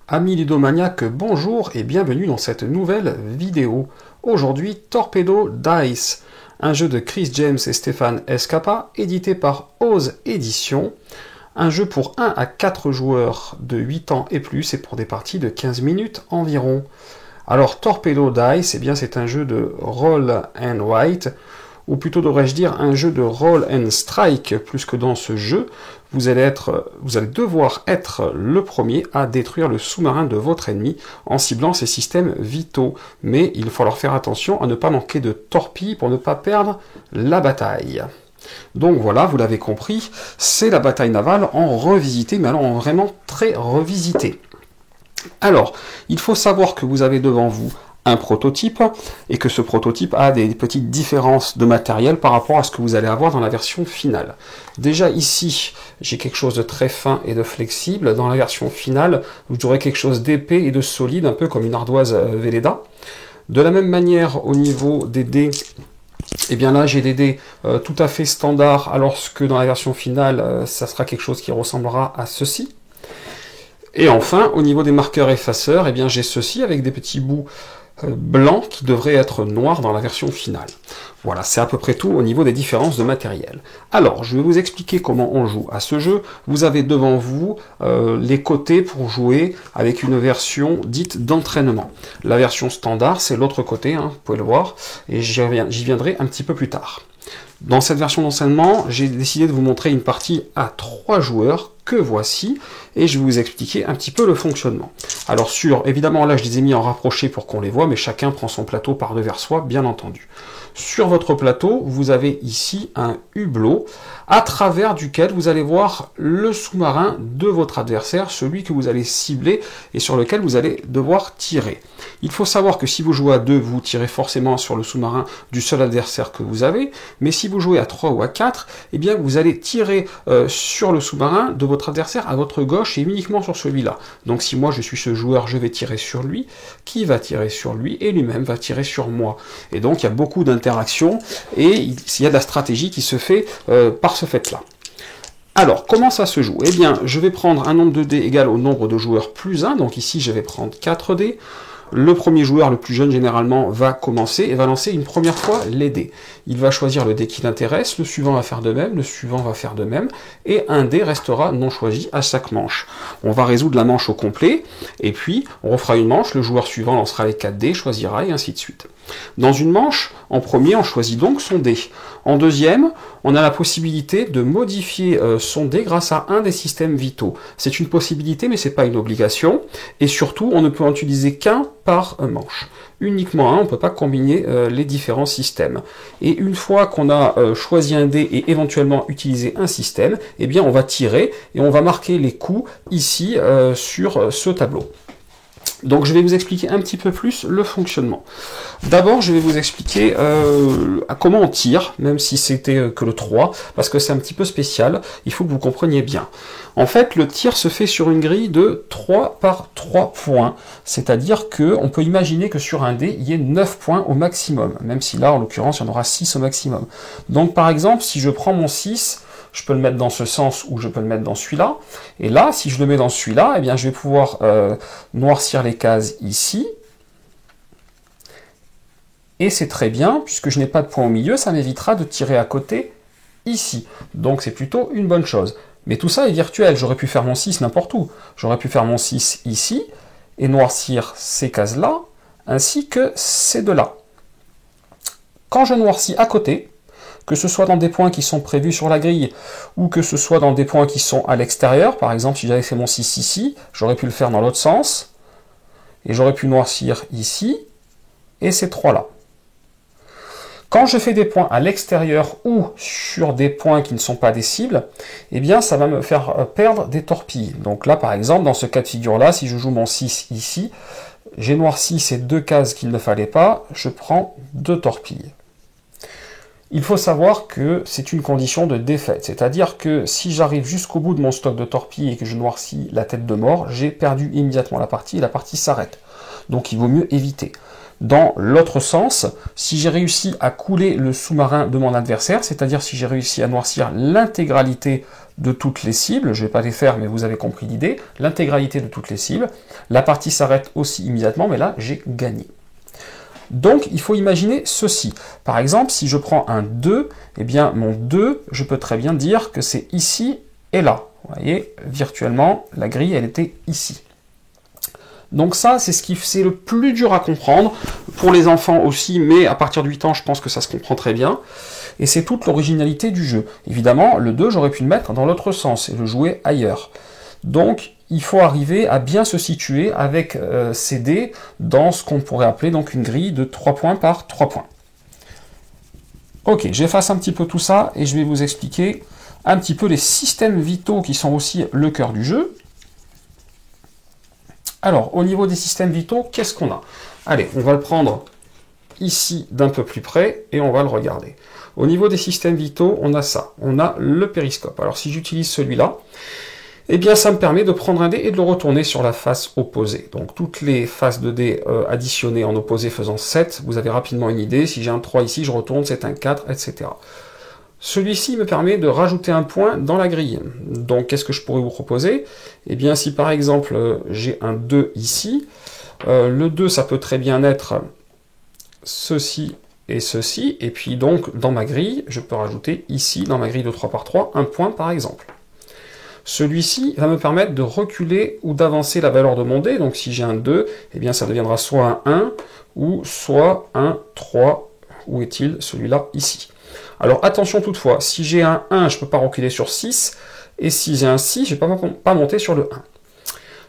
Amis ludomaniaques, bonjour et bienvenue dans cette nouvelle vidéo. Aujourd'hui, Torpedo Dice, un jeu de Chris James et Stéphane Escapa, édité par Oz Éditions. Un jeu pour 1 à 4 joueurs de 8 ans et plus et pour des parties de 15 minutes environ. Alors Torpedo Dice, c'est un jeu de roll and write, ou plutôt devrais-je dire un jeu de roll and strike, plus que dans ce jeu, vous allez devoir être le premier à détruire le sous-marin de votre ennemi en ciblant ses systèmes vitaux. Mais il va falloir faire attention à ne pas manquer de torpilles pour ne pas perdre la bataille. Donc voilà, vous l'avez compris, c'est la bataille navale en revisité, mais alors en vraiment très revisité. Alors, il faut savoir que vous avez devant vous un prototype, et que ce prototype a des petites différences de matériel par rapport à ce que vous allez avoir dans la version finale. Déjà ici, j'ai quelque chose de très fin et de flexible. Dans la version finale, vous aurez quelque chose d'épais et de solide, un peu comme une ardoise Velleda. De la même manière, au niveau des dés, là j'ai des dés tout à fait standards, alors que dans la version finale, ça sera quelque chose qui ressemblera à ceci. Et enfin, au niveau des marqueurs effaceurs, j'ai ceci avec des petits bouts blancs qui devraient être noirs dans la version finale. Voilà, c'est à peu près tout au niveau des différences de matériel. Alors, je vais vous expliquer comment on joue à ce jeu. Vous avez devant vous les côtés pour jouer avec une version dite d'entraînement. La version standard, c'est l'autre côté, vous pouvez le voir, et j'y viendrai un petit peu plus tard. Dans cette version d'enseignement, j'ai décidé de vous montrer une partie à 3 joueurs que voici, et je vais vous expliquer un petit peu le fonctionnement. Alors évidemment là je les ai mis en rapproché pour qu'on les voit, mais chacun prend son plateau par devers soi, bien entendu. Sur votre plateau, vous avez ici un hublot, à travers duquel vous allez voir le sous-marin de votre adversaire, celui que vous allez cibler et sur lequel vous allez devoir tirer. Il faut savoir que si vous jouez à 2, vous tirez forcément sur le sous-marin du seul adversaire que vous avez, mais si vous jouez à 3 ou à 4, vous allez tirer sur le sous-marin de votre adversaire à votre gauche et uniquement sur celui-là. Donc si moi je suis ce joueur, je vais tirer sur lui, qui va tirer sur lui, et lui-même va tirer sur moi. Et donc il y a beaucoup d'interaction, et il y a de la stratégie qui se fait par ce fait-là. Alors, comment ça se joue? Je vais prendre un nombre de dés égal au nombre de joueurs plus 1, donc ici je vais prendre 4 dés. Le premier joueur, le plus jeune généralement, va commencer et va lancer une première fois les dés. Il va choisir le dé qui l'intéresse, le suivant va faire de même, le suivant va faire de même, et un dé restera non choisi à chaque manche. On va résoudre la manche au complet, et puis on refera une manche, le joueur suivant lancera les 4 dés, choisira, et ainsi de suite. Dans une manche, en premier, on choisit donc son dé. En deuxième, on a la possibilité de modifier son dé grâce à un des systèmes vitaux. C'est une possibilité, mais ce n'est pas une obligation. Et surtout, on ne peut en utiliser qu'un par manche. Uniquement un, on ne peut pas combiner les différents systèmes. Et une fois qu'on a choisi un dé et éventuellement utilisé un système, on va tirer et on va marquer les coups ici sur ce tableau. Donc je vais vous expliquer un petit peu plus le fonctionnement. D'abord, je vais vous expliquer comment on tire, même si c'était que le 3, parce que c'est un petit peu spécial, il faut que vous compreniez bien. En fait, le tir se fait sur une grille de 3 par 3 points, c'est-à-dire qu'on peut imaginer que sur un dé, il y ait 9 points au maximum, même si là, en l'occurrence, il y en aura 6 au maximum. Donc par exemple, si je prends mon 6, je peux le mettre dans ce sens ou je peux le mettre dans celui-là. Et là, si je le mets dans celui-là, je vais pouvoir noircir les cases ici. Et c'est très bien, puisque je n'ai pas de point au milieu, ça m'évitera de tirer à côté ici. Donc c'est plutôt une bonne chose. Mais tout ça est virtuel, j'aurais pu faire mon 6 n'importe où. J'aurais pu faire mon 6 ici, et noircir ces cases-là, ainsi que ces deux-là. Quand je noircis à côté, que ce soit dans des points qui sont prévus sur la grille, ou que ce soit dans des points qui sont à l'extérieur, par exemple, si j'avais fait mon 6 ici, j'aurais pu le faire dans l'autre sens, et j'aurais pu noircir ici, et ces trois-là. Quand je fais des points à l'extérieur ou sur des points qui ne sont pas des cibles, ça va me faire perdre des torpilles. Donc là, par exemple, dans ce cas de figure-là, si je joue mon 6 ici, j'ai noirci ces 2 cases qu'il ne fallait pas, je prends 2 torpilles. Il faut savoir que c'est une condition de défaite, c'est-à-dire que si j'arrive jusqu'au bout de mon stock de torpilles et que je noircis la tête de mort, j'ai perdu immédiatement la partie et la partie s'arrête. Donc il vaut mieux éviter. dans l'autre sens, si j'ai réussi à couler le sous-marin de mon adversaire, c'est-à-dire si j'ai réussi à noircir l'intégralité de toutes les cibles, je ne vais pas les faire, mais vous avez compris l'idée, l'intégralité de toutes les cibles, la partie s'arrête aussi immédiatement, mais là, j'ai gagné. Donc, il faut imaginer ceci. Par exemple, si je prends un 2, eh bien, mon 2, je peux très bien dire que c'est ici et là. Vous voyez, virtuellement, la grille, elle était ici. Donc ça, c'est ce qui c'est le plus dur à comprendre, pour les enfants aussi, mais à partir de 8 ans, je pense que ça se comprend très bien. Et c'est toute l'originalité du jeu. Évidemment, le 2, j'aurais pu le mettre dans l'autre sens et le jouer ailleurs. Donc, il faut arriver à bien se situer avec ces dés dans ce qu'on pourrait appeler donc une grille de 3 points par 3 points. Ok, j'efface un petit peu tout ça et je vais vous expliquer un petit peu les systèmes vitaux qui sont aussi le cœur du jeu. Alors, au niveau des systèmes vitaux, qu'est-ce qu'on a? Allez, on va le prendre ici d'un peu plus près et on va le regarder. Au niveau des systèmes vitaux, on a ça. On a le périscope. Alors, si j'utilise celui-là, eh bien, ça me permet de prendre un dé et de le retourner sur la face opposée. Donc, toutes les faces de dés additionnées en opposé faisant 7, vous avez rapidement une idée. Si j'ai un 3 ici, je retourne, c'est un 4, etc. Celui-ci me permet de rajouter un point dans la grille. Donc, qu'est-ce que je pourrais vous proposer? Eh bien, si par exemple, j'ai un 2 ici, le 2, ça peut très bien être ceci et ceci. Et puis donc, dans ma grille, je peux rajouter ici, dans ma grille de 3 par 3, un point par exemple. Celui-ci va me permettre de reculer ou d'avancer la valeur de mon dé. Donc, si j'ai un 2, eh bien, ça deviendra soit un 1 ou soit un 3. Où est-il, celui-là, ici? Alors attention toutefois, si j'ai un 1, je ne peux pas reculer sur 6, et si j'ai un 6, je ne vais pas monter sur le 1.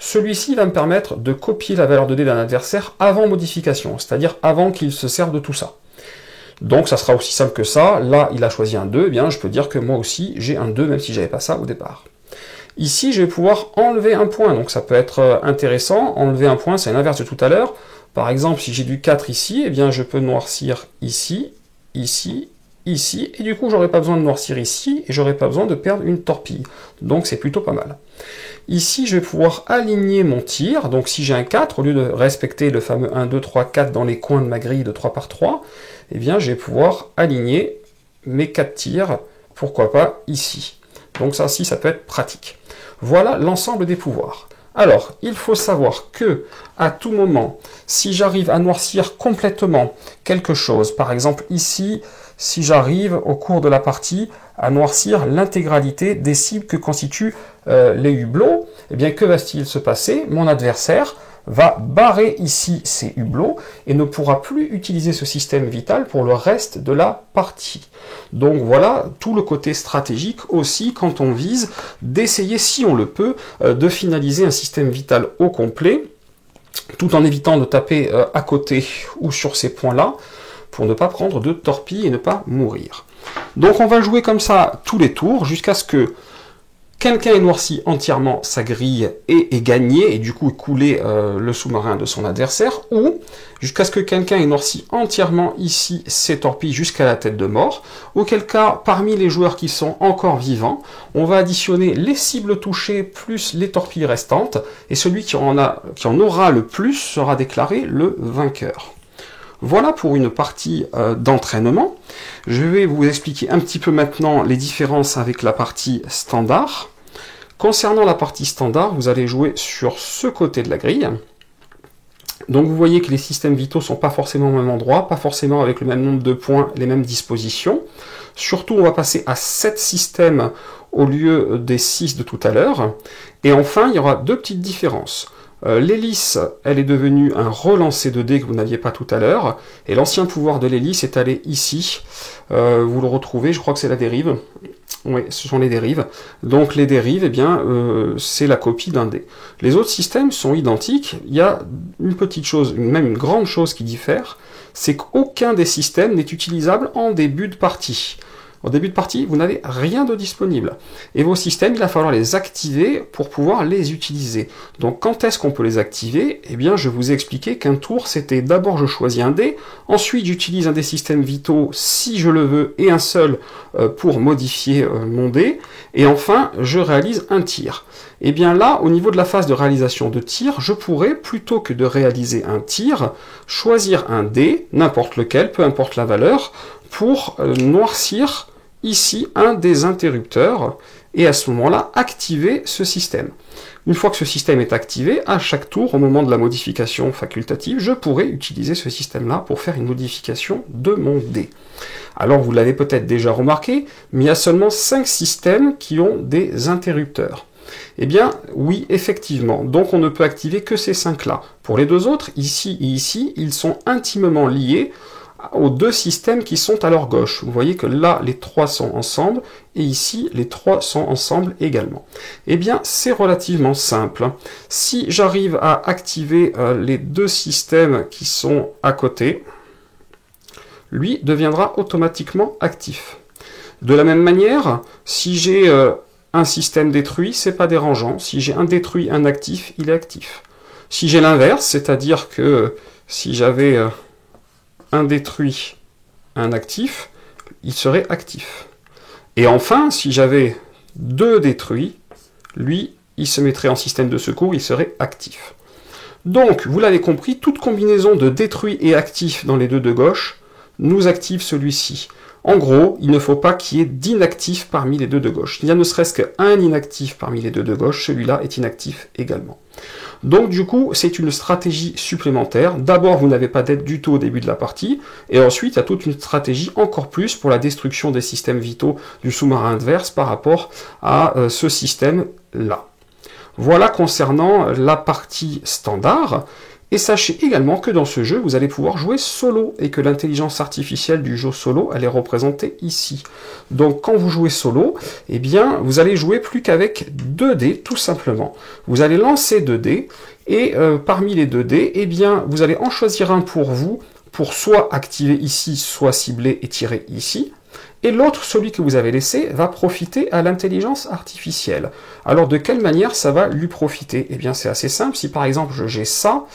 Celui-ci va me permettre de copier la valeur de dé d'un adversaire avant modification, c'est-à-dire avant qu'il se serve de tout ça. Donc ça sera aussi simple que ça, là il a choisi un 2, eh bien je peux dire que moi aussi j'ai un 2, même si je n'avais pas ça au départ. Ici je vais pouvoir enlever un point, donc ça peut être intéressant, enlever un point c'est l'inverse de tout à l'heure. Par exemple si j'ai du 4 ici, eh bien je peux noircir ici, ici, ici, et du coup j'aurais pas besoin de noircir ici, et j'aurais pas besoin de perdre une torpille. Donc c'est plutôt pas mal. Ici je vais pouvoir aligner mon tir, donc si j'ai un 4, au lieu de respecter le fameux 1, 2, 3, 4 dans les coins de ma grille de 3 par 3, eh bien je vais pouvoir aligner mes 4 tirs, pourquoi pas ici. Donc ça aussi ça peut être pratique. Voilà l'ensemble des pouvoirs. Alors, il faut savoir que, à tout moment, si j'arrive à noircir complètement quelque chose, par exemple ici, si j'arrive au cours de la partie à noircir l'intégralité des cibles que constituent les hublots, eh bien que va-t-il se passer? Mon adversaire va barrer ici ses hublots et ne pourra plus utiliser ce système vital pour le reste de la partie. Donc voilà tout le côté stratégique aussi quand on vise d'essayer, si on le peut, de finaliser un système vital au complet, tout en évitant de taper à côté ou sur ces points-là, pour ne pas prendre de torpille et ne pas mourir. Donc on va jouer comme ça tous les tours, jusqu'à ce que quelqu'un ait noirci entièrement sa grille et ait gagné, et du coup couler le sous-marin de son adversaire, ou jusqu'à ce que quelqu'un ait noirci entièrement ici ses torpilles jusqu'à la tête de mort, auquel cas, parmi les joueurs qui sont encore vivants, on va additionner les cibles touchées plus les torpilles restantes, et celui qui en aura le plus sera déclaré le vainqueur. Voilà pour une partie d'entraînement. Je vais vous expliquer un petit peu maintenant les différences avec la partie standard. Concernant la partie standard, vous allez jouer sur ce côté de la grille. Donc vous voyez que les systèmes vitaux ne sont pas forcément au même endroit, pas forcément avec le même nombre de points, les mêmes dispositions. Surtout, on va passer à 7 systèmes au lieu des 6 de tout à l'heure. Et enfin, il y aura deux petites différences. L'hélice, elle est devenue un relancé de dés que vous n'aviez pas tout à l'heure, et l'ancien pouvoir de l'hélice est allé ici. Vous le retrouvez, je crois que c'est la dérive. Oui, ce sont les dérives. Donc les dérives, eh bien, c'est la copie d'un dé. Les autres systèmes sont identiques. Il y a une petite chose, même une grande chose qui diffère, c'est qu'aucun des systèmes n'est utilisable en début de partie. Au début de partie, vous n'avez rien de disponible. Et vos systèmes, il va falloir les activer pour pouvoir les utiliser. Donc quand est-ce qu'on peut les activer? Eh bien, je vous ai expliqué qu'un tour, c'était d'abord je choisis un dé, ensuite j'utilise un des systèmes vitaux si je le veux, et un seul pour modifier mon dé, et enfin, je réalise un tir. Et bien là, au niveau de la phase de réalisation de tir, je pourrais, plutôt que de réaliser un tir, choisir un dé, n'importe lequel, peu importe la valeur, pour noircir ici un des interrupteurs, et à ce moment-là, activer ce système. Une fois que ce système est activé, à chaque tour, au moment de la modification facultative, je pourrais utiliser ce système-là pour faire une modification de mon dé. Alors, vous l'avez peut-être déjà remarqué, mais il y a seulement 5 systèmes qui ont des interrupteurs. Eh bien, oui, effectivement. Donc, on ne peut activer que ces 5-là. Pour les deux autres, ici et ici, ils sont intimement liés aux deux systèmes qui sont à leur gauche. Vous voyez que là, les 3 sont ensemble, et ici, les 3 sont ensemble également. Eh bien, c'est relativement simple. Si j'arrive à activer les deux systèmes qui sont à côté, lui deviendra automatiquement actif. De la même manière, si j'ai un système détruit, c'est pas dérangeant. Si j'ai un détruit, un actif, il est actif. Si j'ai l'inverse, c'est-à-dire que si j'avais un détruit, un actif, il serait actif. Et enfin, si j'avais 2 détruits, lui, il se mettrait en système de secours, il serait actif. Donc, vous l'avez compris, toute combinaison de détruit et actif dans les deux de gauche nous active celui-ci. En gros, il ne faut pas qu'il y ait d'inactifs parmi les deux de gauche. Il y a ne serait-ce qu'un inactif parmi les deux de gauche, celui-là est inactif également. Donc du coup, c'est une stratégie supplémentaire. D'abord, vous n'avez pas d'aide du tout au début de la partie, et ensuite, il y a toute une stratégie encore plus pour la destruction des systèmes vitaux du sous-marin adverse par rapport à ce système-là. Voilà concernant la partie standard. Et sachez également que dans ce jeu, vous allez pouvoir jouer solo, et que l'intelligence artificielle du jeu solo, elle est représentée ici. Donc quand vous jouez solo, eh bien, vous allez jouer plus qu'avec 2 dés, tout simplement. Vous allez lancer 2 dés, et parmi les 2 dés, eh bien, vous allez en choisir un pour vous, pour soit activer ici, soit cibler et tirer ici. Et l'autre, celui que vous avez laissé, va profiter à l'intelligence artificielle. Alors de quelle manière ça va lui profiter? Eh bien c'est assez simple, si par exemple j'ai ça,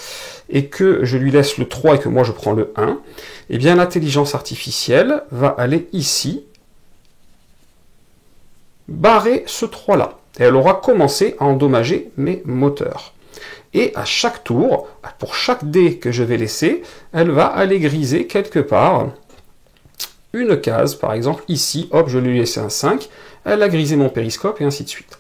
et que je lui laisse le 3 et que moi je prends le 1, eh bien l'intelligence artificielle va aller ici, barrer ce 3-là. Et elle aura commencé à endommager mes moteurs. Et à chaque tour, pour chaque dé que je vais laisser, elle va aller griser quelque part une case, par exemple ici, hop, je lui ai laissé un 5, elle a grisé mon périscope, et ainsi de suite.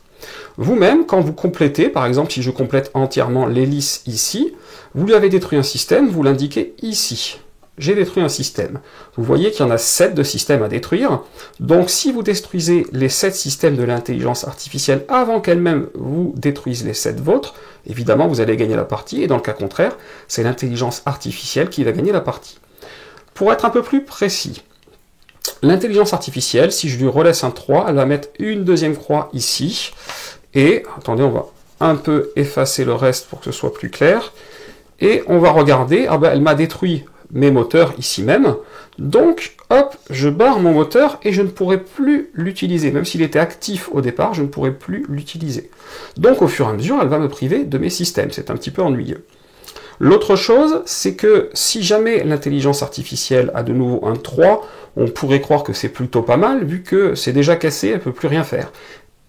Vous-même, quand vous complétez, par exemple, si je complète entièrement l'hélice ici, vous lui avez détruit un système, vous l'indiquez ici. J'ai détruit un système. Vous voyez qu'il y en a 7 de systèmes à détruire, donc si vous détruisez les 7 systèmes de l'intelligence artificielle avant qu'elle-même vous détruise les 7 vôtres, évidemment vous allez gagner la partie, et dans le cas contraire, c'est l'intelligence artificielle qui va gagner la partie. Pour être un peu plus précis, l'intelligence artificielle, si je lui relaisse un 3, elle va mettre une deuxième croix ici. Et, attendez, on va un peu effacer le reste pour que ce soit plus clair. Et on va regarder, ah ben elle m'a détruit mes moteurs ici même. Donc, hop, je barre mon moteur et je ne pourrai plus l'utiliser. Même s'il était actif au départ, je ne pourrai plus l'utiliser. Donc, au fur et à mesure, elle va me priver de mes systèmes. C'est un petit peu ennuyeux. L'autre chose, c'est que si jamais l'intelligence artificielle a de nouveau un 3, on pourrait croire que c'est plutôt pas mal, vu que c'est déjà cassé, elle ne peut plus rien faire.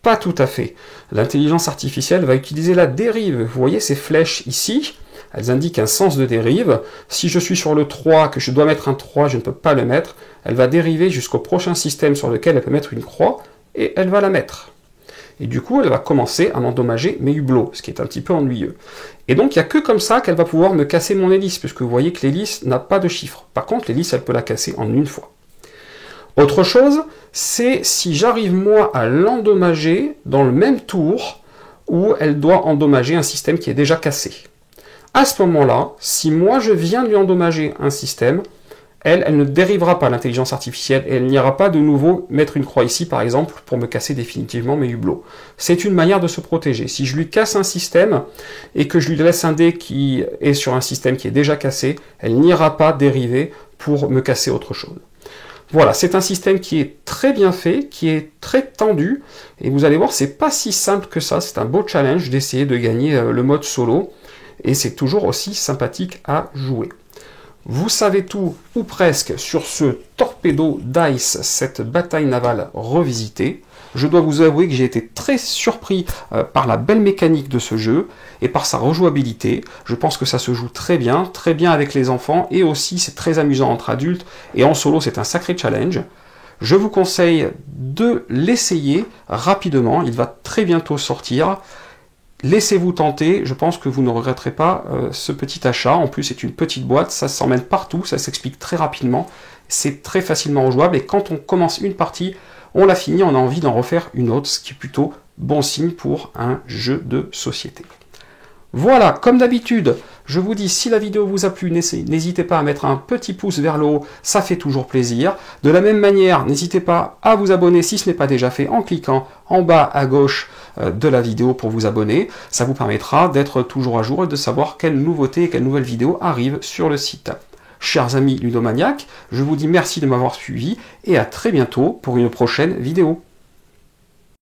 Pas tout à fait. L'intelligence artificielle va utiliser la dérive. Vous voyez ces flèches ici, elles indiquent un sens de dérive. Si je suis sur le 3, que je dois mettre un 3, je ne peux pas le mettre, elle va dériver jusqu'au prochain système sur lequel elle peut mettre une croix, et elle va la mettre. Et du coup, elle va commencer à m'endommager mes hublots, ce qui est un petit peu ennuyeux. Et donc, il n'y a que comme ça qu'elle va pouvoir me casser mon hélice, puisque vous voyez que l'hélice n'a pas de chiffre. Par contre, l'hélice, elle peut la casser en une fois. Autre chose, c'est si j'arrive moi à l'endommager dans le même tour où elle doit endommager un système qui est déjà cassé. À ce moment-là, si moi je viens de lui endommager un système, elle ne dérivera pas l'intelligence artificielle et elle n'ira pas de nouveau mettre une croix ici, par exemple, pour me casser définitivement mes hublots. C'est une manière de se protéger. Si je lui casse un système et que je lui laisse un dé qui est sur un système qui est déjà cassé, elle n'ira pas dériver pour me casser autre chose. Voilà, c'est un système qui est très bien fait, qui est très tendu, et vous allez voir, c'est pas si simple que ça, c'est un beau challenge d'essayer de gagner le mode solo, et c'est toujours aussi sympathique à jouer. Vous savez tout, ou presque, sur ce Torpedo Dice, cette bataille navale revisitée. Je dois vous avouer que j'ai été très surpris par la belle mécanique de ce jeu et par sa rejouabilité. Je pense que ça se joue très bien avec les enfants, et aussi c'est très amusant entre adultes, et en solo c'est un sacré challenge. Je vous conseille de l'essayer rapidement, il va très bientôt sortir. Laissez-vous tenter, je pense que vous ne regretterez pas ce petit achat. En plus, c'est une petite boîte, ça s'emmène partout, ça s'explique très rapidement. C'est très facilement rejouable, et quand on commence une partie, on l'a fini, on a envie d'en refaire une autre, ce qui est plutôt bon signe pour un jeu de société. Voilà, comme d'habitude, je vous dis, si la vidéo vous a plu, n'hésitez pas à mettre un petit pouce vers le haut, ça fait toujours plaisir. De la même manière, n'hésitez pas à vous abonner si ce n'est pas déjà fait en cliquant en bas à gauche de la vidéo pour vous abonner. Ça vous permettra d'être toujours à jour et de savoir quelles nouveautés et quelles nouvelles vidéos arrivent sur le site. Chers amis ludomaniaques, je vous dis merci de m'avoir suivi et à très bientôt pour une prochaine vidéo.